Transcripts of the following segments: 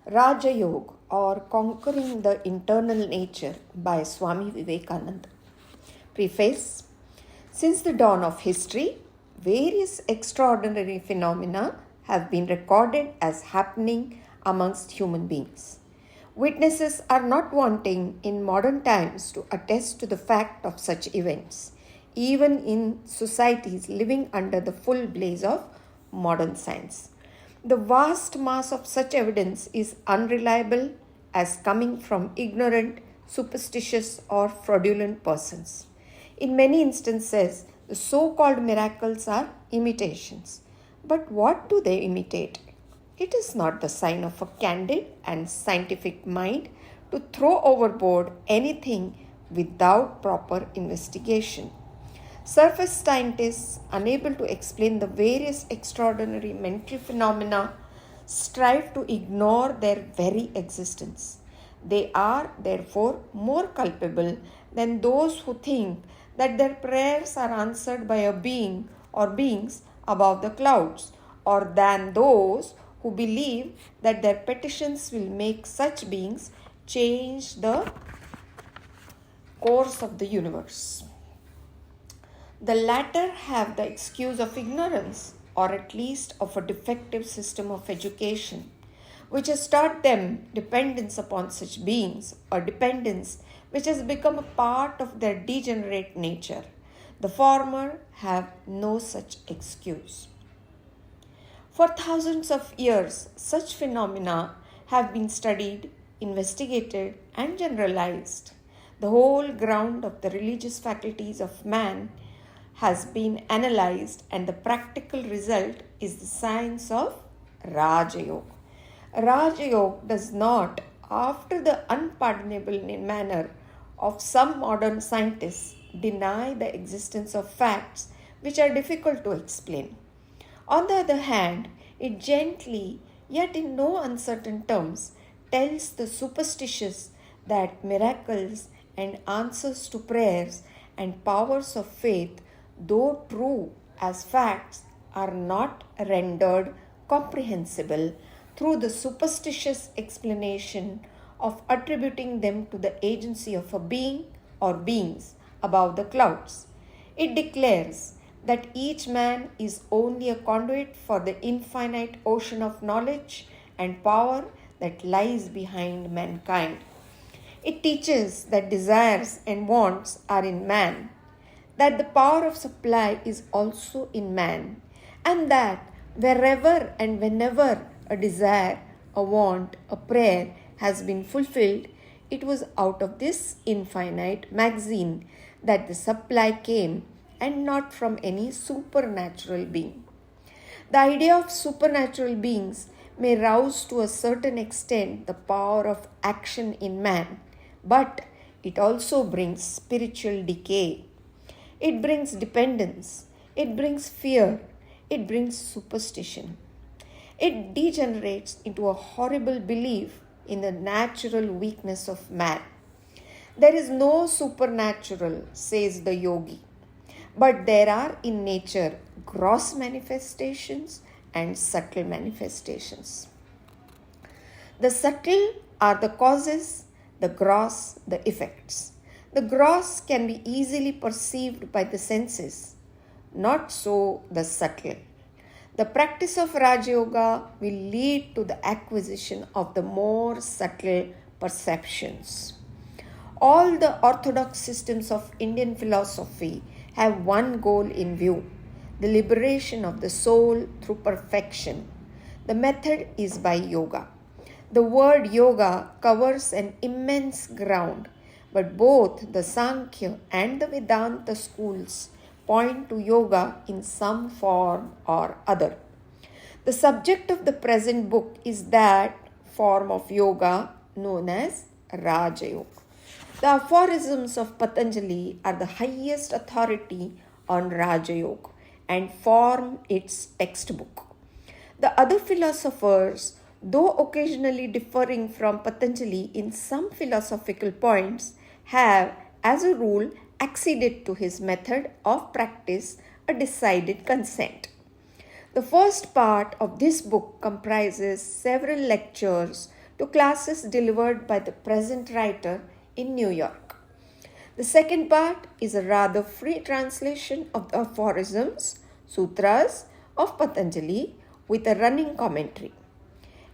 Rajayoga or Conquering the Internal Nature by Swami Vivekananda. Preface. Since the dawn of history, various extraordinary phenomena have been recorded as happening amongst human beings. Witnesses are not wanting in modern times to attest to the fact of such events, even in societies living under the full blaze of modern science. The vast mass of such evidence is unreliable as coming from ignorant, superstitious, or fraudulent persons. In many instances, the so called miracles are imitations. But what do they imitate? It is not the sign of a candid and scientific mind to throw overboard anything without proper investigation. Surface scientists, unable to explain the various extraordinary mental phenomena, strive to ignore their very existence. They are, therefore, more culpable than those who think that their prayers are answered by a being or beings above the clouds, or than those who believe that their petitions will make such beings change the course of the universe. The latter have the excuse of ignorance, or at least of a defective system of education, which has taught them dependence upon such beings, or dependence which has become a part of their degenerate nature. The former have no such excuse. For thousands of years, such phenomena have been studied, investigated, and generalized. The whole ground of the religious faculties of man has been analyzed, and the practical result is the science of Rajayoga. Rajayoga does not, after the unpardonable manner of some modern scientists, deny the existence of facts which are difficult to explain. On the other hand, it gently, yet in no uncertain terms, tells the superstitious that miracles and answers to prayers and powers of faith, though true as facts, are not rendered comprehensible through the superstitious explanation of attributing them to the agency of a being or beings above the clouds. It declares that each man is only a conduit for the infinite ocean of knowledge and power that lies behind mankind. It teaches that desires and wants are in man, that the power of supply is also in man, and that wherever and whenever a desire, a want, a prayer has been fulfilled, it was out of this infinite magazine that the supply came, and not from any supernatural being. The idea of supernatural beings may rouse to a certain extent the power of action in man, but it also brings spiritual decay. It brings dependence, it brings fear, it brings superstition. It degenerates into a horrible belief in the natural weakness of man. There is no supernatural, says the yogi, but there are in nature gross manifestations and subtle manifestations. The subtle are the causes, the gross the effects. The gross can be easily perceived by the senses, not so the subtle. The practice of Rajayoga will lead to the acquisition of the more subtle perceptions. All the orthodox systems of Indian philosophy have one goal in view: the liberation of the soul through perfection. The method is by yoga. The word yoga covers an immense ground, but both the Sankhya and the Vedanta schools point to yoga in some form or other. The subject of the present book is that form of yoga known as Rajayoga. The aphorisms of Patanjali are the highest authority on Rajayoga and form its textbook. The other philosophers, though occasionally differing from Patanjali in some philosophical points, have, as a rule, acceded to his method of practice a decided consent. The first part of this book comprises several lectures to classes delivered by the present writer in New York. The second part is a rather free translation of the aphorisms, sutras of Patanjali with a running commentary.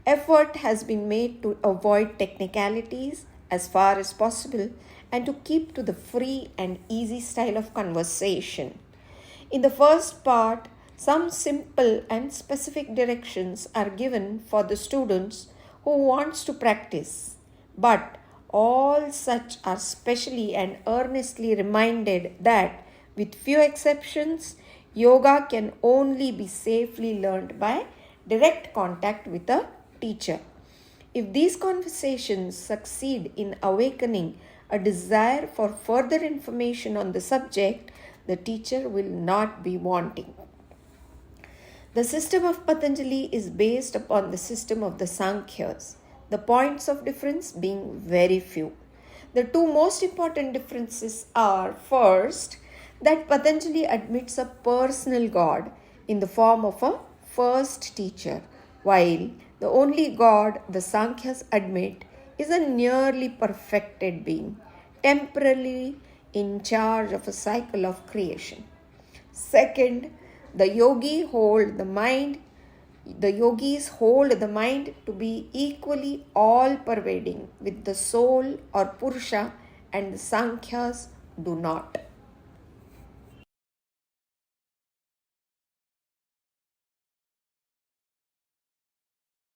Effort has been made to avoid technicalities as far as possible and to keep to the free and easy style of conversation. In the first part, some simple and specific directions are given for the students who wants to practice, but all such are specially and earnestly reminded that, with few exceptions, yoga can only be safely learned by direct contact with a teacher. If these conversations succeed in awakening a desire for further information on the subject, the teacher will not be wanting. The system of Patanjali is based upon the system of the Sankhyas, the points of difference being very few. The two most important differences are, first, that Patanjali admits a personal God in the form of a first teacher, while the only God the Sankhyas admit is a nearly perfected being, temporarily in charge of a cycle of creation. Second, the yogis hold the mind to be equally all-pervading with the soul or Purusha, and the Sankhyas do not.